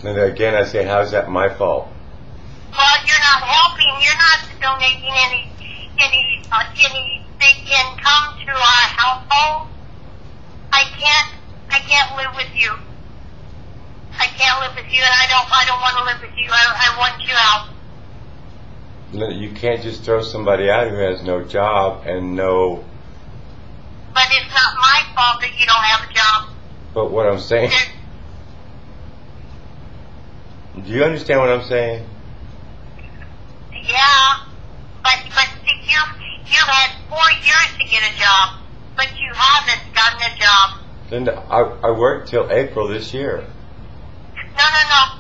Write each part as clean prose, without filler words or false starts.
And again, I say, how's that my fault? Well, you're not helping. You're not donating any big income to our household. I can't live with you. I can't live with you, and I don't want to live with you. I want you out. You can't just throw somebody out who has no job and no... But it's not my fault that you don't have a job. But what I'm saying... Do you understand what I'm saying? Yeah, but see, you had 4 years to get a job, but you haven't gotten a job. Linda, I worked till April this year. No,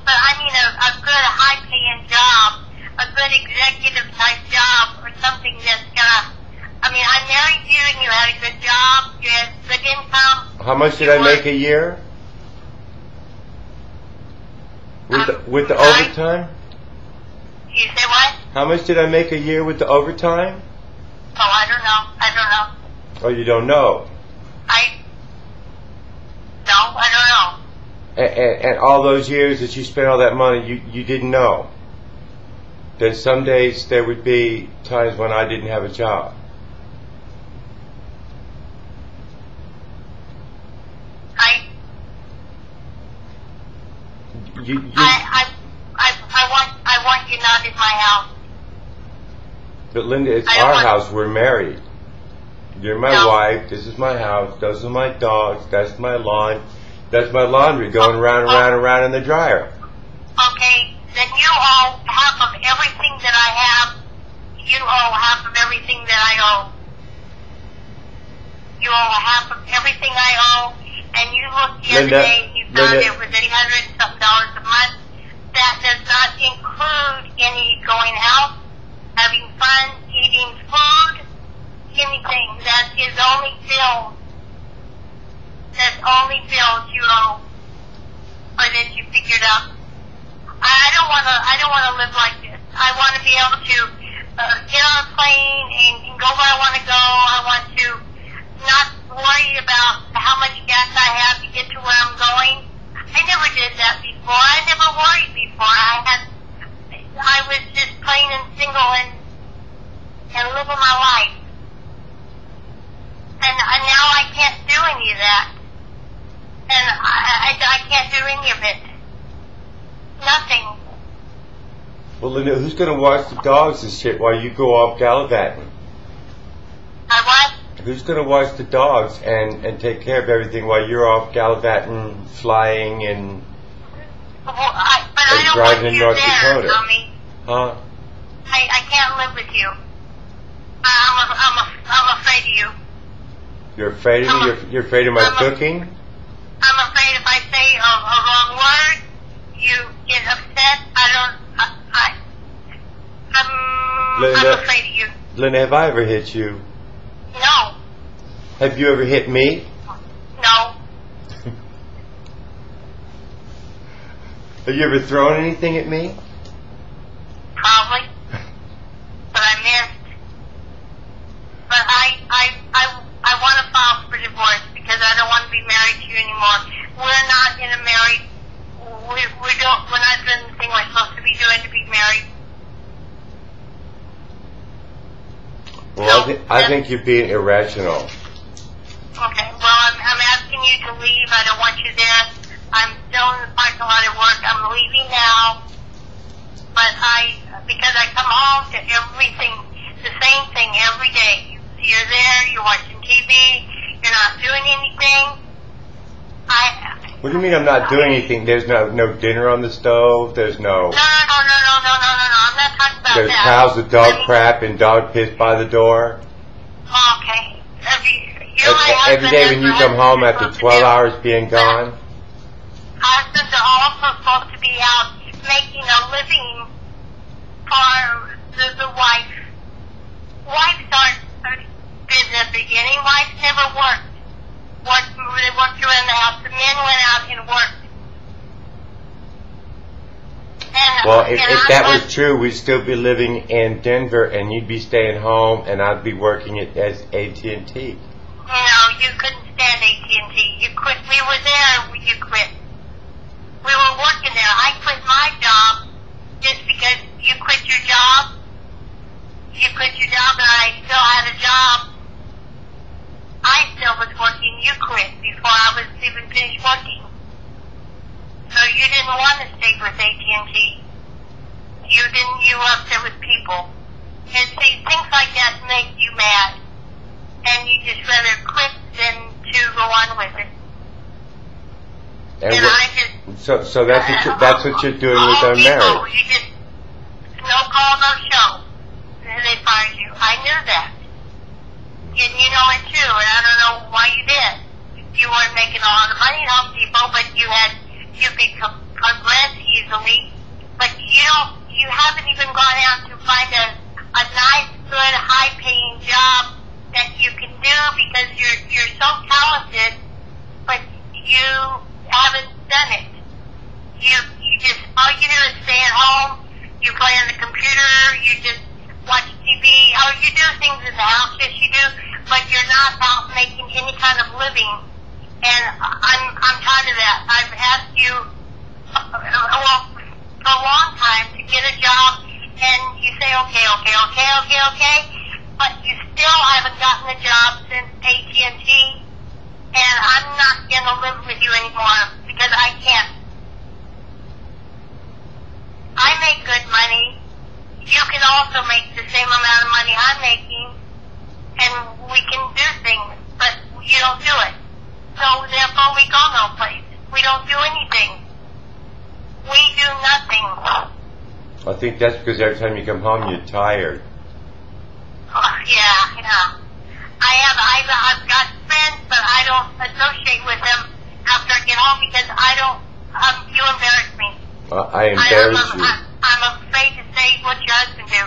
but I mean a good high-paying job, a good executive-type job, or something that's gonna... I mean, I married you and you had a good job, you had good income. How much did I make a year? With the overtime? You say what? How much did I make a year with the overtime? Oh, I don't know. Oh, you don't know? I don't know. And all those years that you spent all that money, you didn't know? Then some days there would be times when I didn't have a job. I want you not in my house. But Linda, it's our house. We're married. You're my wife. This is my house. Those are my dogs. That's my lawn. That's my laundry going around in the dryer. Okay, then you owe half of everything that I have. You owe half of everything that I owe. You owe half of everything I owe. And you looked the other day and you found it was $800 something a month. That does not include any going out, having fun, eating food, anything. That is only bills. That's only bills you owe, or that you figured out. I don't want to live like this. I want to be able to get on a plane and go where I want to go. I want to not worry about how much gas I have to get to where I'm going. I never did that before. I never worried before. I was just plain and single and living my life. And now I can't do any of that. And I can't do any of it. Nothing. Well, Linda, who's going to watch the dogs and shit while you go off gallivanting? I what? Who's going to watch the dogs and take care of everything while you're off gallivanting, flying, and driving in North Dakota? Tommy. Huh? I can't live with you. I'm afraid of you. You're afraid of me? You're afraid of my cooking? I'm afraid if I say a wrong word, you get upset. I'm afraid of you. Linda, have I ever hit you? No. Have you ever hit me? No. Have you ever thrown anything at me? Probably. But I missed. But I want to file for divorce because I don't want to be married to you anymore. We're not in a married. We're not doing the thing we're supposed to be doing to be married. Well, I think you're being irrational. Okay, well, I'm asking you to leave. I don't want you there. I'm still in the parking lot at work. I'm leaving now. But because I come home to everything, the same thing every day. You're there, you're watching TV, you're not doing anything. What do you mean I'm not doing anything? There's no dinner on the stove, there's no... No, I'm not talking about there's that. piles of dog crap and dog piss by the door. Okay. Every day when you come home after 12 hours being gone. Husbands are also supposed to be out making a living for the wife. Wives aren't in the beginning. Wives never worked. They worked around the house. The men went out and worked. Well, if that was true, we'd still be living in Denver, and you'd be staying home, and I'd be working at AT&T. No, you couldn't stand AT&T. You quit. We were there. You quit. We were working there. I quit your job and I still had a job, I still was working. You quit before I was even finished working. So you didn't want to stay with AT&T. You didn't. You were upset with people. And see, things like that make you mad, and you just rather quit than to go on with it. And I just so that's what you're doing with our marriage. You just no call, no show. And they fired you. I knew that, and you know it too. And I don't know why you did. You weren't making a lot of money to help people, but you could progress easily. But you haven't even gone out to find a nice, good, high-paying job that you can do because you're so talented, but you haven't done it. You just all you do is stay at home. You play on the computer. You just watch TV. Oh, you do things in the house, yes, you do, but you're not out making any kind of living. And I'm tired of that. I've asked you, well, for a long time to get a job, and you say okay, but you still haven't gotten a job since AT&T, and I'm not going to live with you anymore because I can't. I make good money. You can also make the same amount of money I'm making, and we can do things, but you don't do it. So therefore we go no place. We don't do anything. We do nothing. I think that's because every time you come home you're tired. Yeah. I've got friends, but I don't associate with them after I get home because you embarrass me. I embarrass you. I'm afraid to say what your husband do.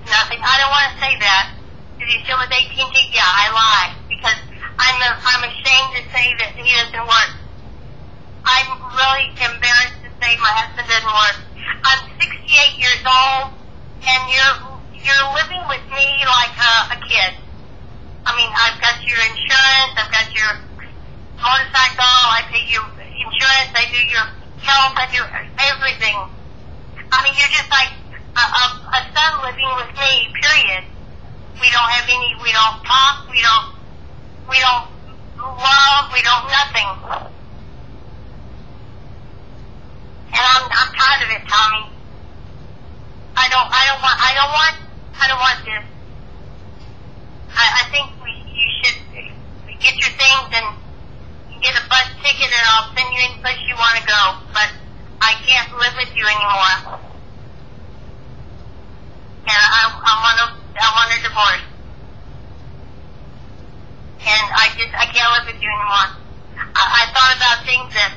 Nothing. I don't want to say that. Is he still with AT&T? Yeah, I lie because I'm ashamed to say that he doesn't work. I'm really embarrassed to say my husband doesn't work. I'm 68 years old, and you're living with me like a kid. I mean, I've got your insurance, I've got your motorcycle, I pay your insurance, I do your health, I do everything. I mean, you're just like a son living with me, period. We don't have any, we don't talk, we don't love, we don't nothing. And I'm tired of it, Tommy. I don't want this. I think you should get your things and get a bus ticket, and I'll send you any place you want to go. But I can't live with you anymore. And I want a divorce. And I can't live with you anymore. I thought about things that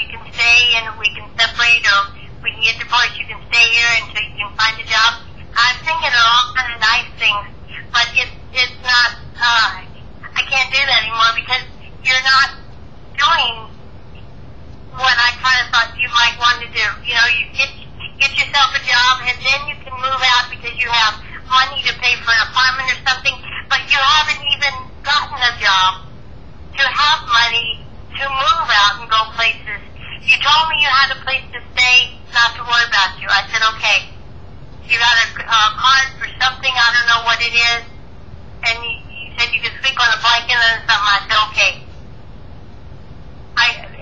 you can stay and we can separate, or we can get divorced. You can stay here until you can find a job. I'm thinking of all kind of nice things, but it's not. I can't do that anymore because you're not doing what I kind of thought you might want to do. You know, you get yourself a job, and then you can move out because you have money to pay for an apartment or something. But you haven't even gotten a job to have money to move out and go places. You told me you had a place to stay, not to worry about you. I said, okay. You got a card for something, I don't know what it is, and you said you could sleep on a blanket or something. I said, okay.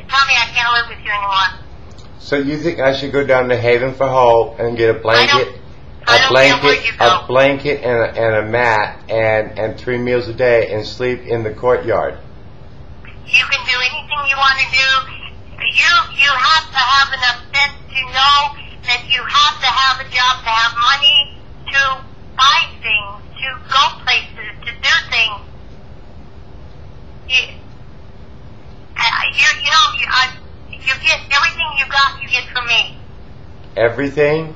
Tell me I can't live with you anymore. So you think I should go down to Haven for Hope and get a blanket? I don't care where you go. A blanket and a mat and 3 meals a day and sleep in the courtyard. You can do anything you want to do. You have to have enough sense to know that you have to have a job, to have money, to buy things, to go places, to do things. You get everything you got, you get from me. Everything?